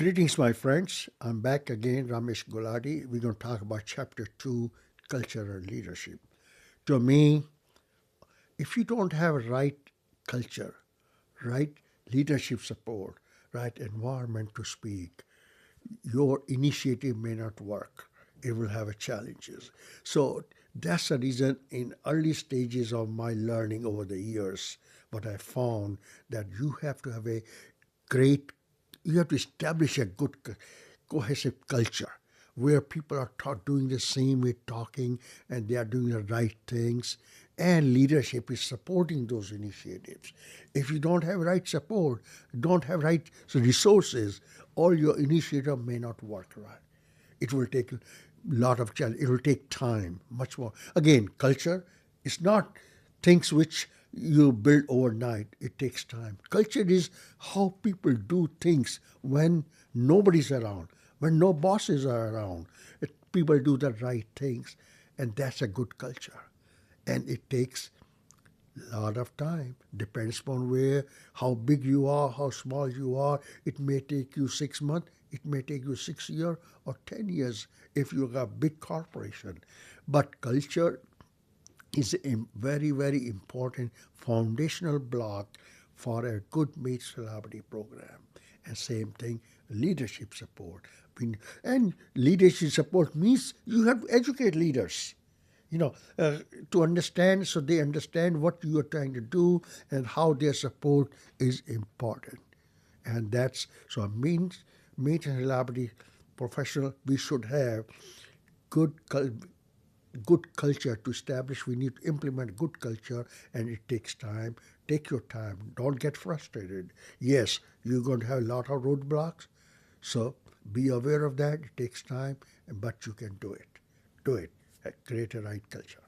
Greetings, my friends. I'm back again, Ramesh Gulati. We're going to talk about Chapter 2, Culture and Leadership. To me, if you don't have right culture, right leadership support, right environment to speak, your initiative may not work. It will have a challenges. So that's the reason in early stages of my learning over the years, what I found that you have to have a great, you have to establish a good cohesive culture where people are doing the same way, talking, and they are doing the right things, and leadership is supporting those initiatives. If you don't have right support, don't have right resources, all your initiative may not work right. It will take a lot of challenge. It will take time, much more. Again, culture is not things which you build overnight. It takes time. Culture is how people do things when nobody's around, when no bosses are around. People do the right things, and that's a good culture. And it takes lot of time. Depends upon where, how big you are, how small you are. It may take you 6 months. It may take you 6 years or 10 years if you have a big corporation. But culture is a very, very important foundational block for a good mates reliability program. And same thing, leadership support. And leadership support means you have to educate leaders, you know, to understand, so they understand what you are trying to do and how their support is important. And that's so means maintenance reliability professional. We should have good good culture to establish. We need to implement good culture, and it takes time. Take your time. Don't get frustrated. Yes, you're going to have a lot of roadblocks, so be aware of that. It takes time, but you can do it. Do it. Create a right culture.